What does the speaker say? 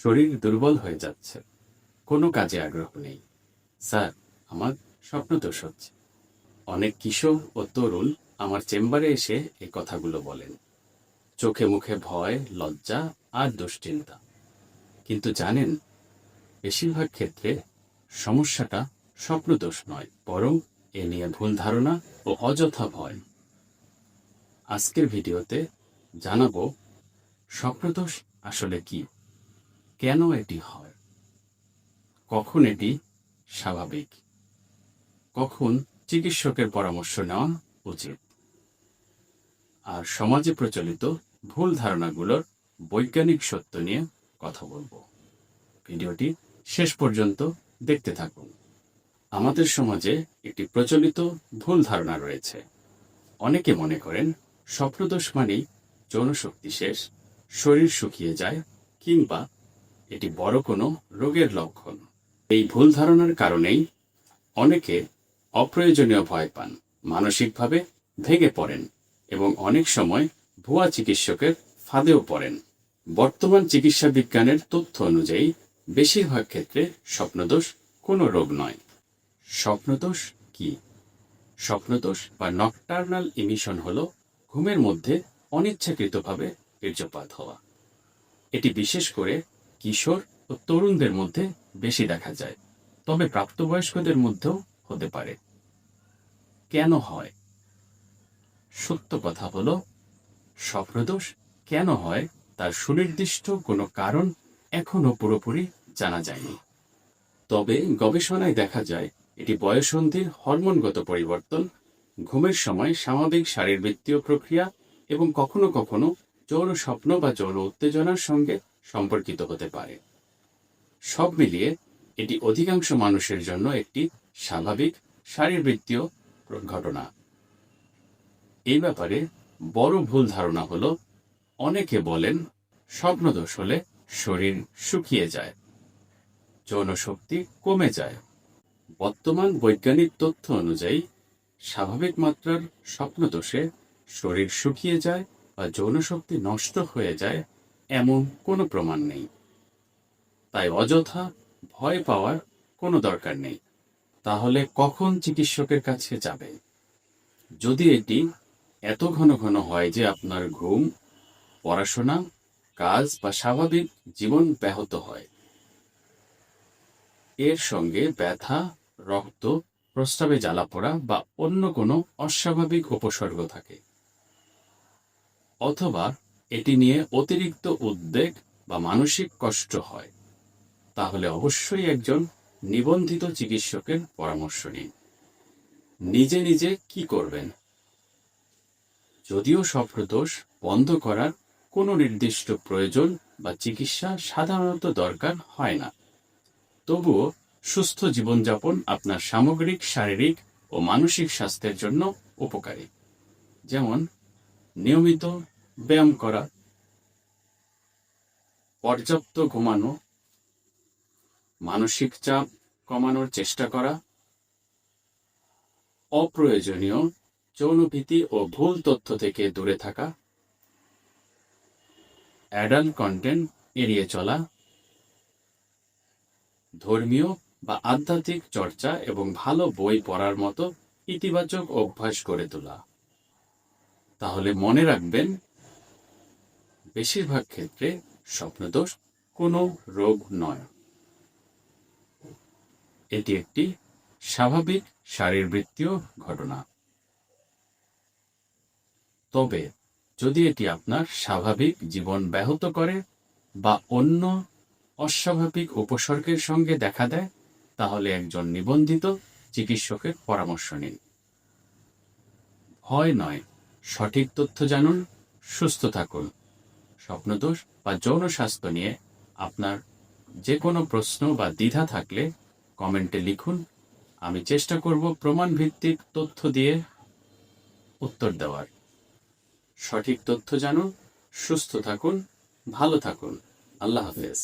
শরীর দুর্বল হয়ে যাচ্ছে, কোনো কাজে আগ্রহ নেই। স্যার, আমার স্বপ্নদোষ হচ্ছে। অনেক কিশোর ও তরুণ আমার চেম্বারে এসে এই কথাগুলো বলেন। চোখে মুখে ভয়, লজ্জা আর দুশ্চিন্তা। কিন্তু জানেন, বেশিরভাগ ক্ষেত্রে সমস্যাটা স্বপ্নদোষ নয়, বরং এ নিয়ে ভুল ধারণা ও অযথা ভয়। আজকের ভিডিওতে জানাবো স্বপ্নদোষ আসলে কি, কেন এটি হয়, কখন এটি স্বাভাবিক, কখন চিকিৎসকের পরামর্শ নেওয়া উচিত, আর সমাজে প্রচলিত ভুল ধারণাগুলোর বৈজ্ঞানিক সত্য নিয়ে কথা বলবো। ভিডিওটি শেষ পর্যন্ত দেখতে থাকুন। আমাদের সমাজে একটি প্রচলিত ভুল ধারণা রয়েছে। অনেকে মনে করেন স্বপ্নদোষ মানেই যৌনশক্তি শেষ, শরীর শুকিয়ে যায়, কিংবা এটি বড় কোনো রোগের লক্ষণ। এই ভুল ধারণার কারণেই অনেকে অপ্রয়োজনীয় ভয় পান, মানসিকভাবে ভেঙে পড়েন এবং অনেক সময় ভুয়া চিকিৎসকের ফাঁদেও পড়েন। বর্তমান চিকিৎসা বিজ্ঞানের তথ্য অনুযায়ী বেশিরভাগ ক্ষেত্রে স্বপ্নদোষ কোনো রোগ নয়। স্বপ্নদোষ কি? স্বপ্নদোষ বা নকটার্নাল ইমিশন হল ঘুমের মধ্যে অনিচ্ছাকৃতভাবে বীর্যপাত হওয়া। এটি বিশেষ করে কিশোর ও তরুণদের মধ্যে বেশি দেখা যায়, তবে প্রাপ্তবয়স্কদের মধ্যেও হতে পারে। কেন হয়? সত্য কথা হলো, স্বপ্নদোষ কেন হয় তার সুনির্দিষ্ট কোনো কারণ এখনো পুরোপুরি জানা যায়নি। তবে গবেষণায় দেখা যায় এটি বয়ঃসন্ধির হরমোনগত পরিবর্তন, ঘুমের সময় স্বাভাবিক শারীরবৃত্তীয় প্রক্রিয়া এবং কখনো কখনো যৌন স্বপ্ন বা যৌন উত্তেজনার সঙ্গে সম্পর্কিত হতে পারে। সব মিলিয়ে এটি অধিকাংশ মানুষের জন্য একটি স্বাভাবিক শারীরবৃত্তীয় ঘটনা। এই ব্যাপারে বড় ভুল ধারণা হলো, অনেকে বলেন স্বপ্নদোষ হলে শরীর শুকিয়ে যায়, যৌন শক্তি কমে যায়। বর্তমান বৈজ্ঞানিক তথ্য অনুযায়ী স্বাভাবিক মাত্রার স্বপ্নদোষে শরীর শুকিয়ে যায় বা যৌন শক্তি নষ্ট হয়ে যায় এমন কোনো প্রমাণ নেই। তাই অযথা ভয় পাওয়ার কোনো দরকার নেই। তাহলে কখন চিকিৎসকের কাছে যাবে? যদি এটি এত ঘন ঘন হয় যে আপনার ঘুম, পড়াশোনা, কাজ বা স্বাভাবিক জীবন ব্যাহত হয়, এর সঙ্গে ব্যথা, রক্ত, প্রস্রাবে জ্বালাপোড়া বা অন্য কোনো অস্বাভাবিক উপসর্গ থাকে, অথবা এটি নিয়ে অতিরিক্ত উদ্বেগ বা মানসিক কষ্ট হয়, তাহলে অবশ্যই একজন নিবন্ধিত চিকিৎসকের পরামর্শ নিন। নিজে নিজে কি করবেন? যদিও স্বপ্নদোষ বন্ধ করার কোনো নির্দিষ্ট প্রয়োজন বা চিকিৎসা সাধারণত দরকার হয় না, তবুও সুস্থ জীবনযাপন আপনার সামগ্রিক শারীরিক ও মানসিক স্বাস্থ্যের জন্য উপকারী। যেমন নিয়মিত ব্যায়াম করা, পর্যাপ্ত ঘুমানো, মানসিক চাপ কমানোর চেষ্টা করা, অপ্রয়োজনীয় যৌনভীতি ও ভুল তথ্য থেকে দূরে থাকা, অ্যাডাল্ট কন্টেন্ট এড়িয়ে চলা, ধর্মীয় বা আধ্যাত্মিক চর্চা এবং ভালো বই পড়ার মতো ইতিবাচক অভ্যাস গড়ে তোলা। তাহলে মনে রাখবেন, বেশিরভাগ ক্ষেত্রে স্বপ্নদোষ কোনো রোগ নয়, এটি একটি স্বাভাবিক শারীরবৃত্তীয় ঘটনা। তবে যদি এটি আপনার স্বাভাবিক জীবন ব্যাহত করে বা অন্য অস্বাভাবিক উপসর্গের সঙ্গে দেখা দেয়, তাহলে একজন নিবন্ধিত চিকিৎসকের পরামর্শ নিন। ভয় নয়, সঠিক তথ্য জানুন, সুস্থ থাকুন। স্বপ্নদোষ বা যৌন স্বাস্থ্য নিয়ে আপনার যে কোনো প্রশ্ন বা দ্বিধা থাকলে কমেন্টে লিখুন। আমি চেষ্টা করব প্রমাণ ভিত্তিক তথ্য দিয়ে উত্তর দেওয়ার। সঠিক তথ্য জানুন, সুস্থ থাকুন, ভালো থাকুন। আল্লাহ হাফেজ।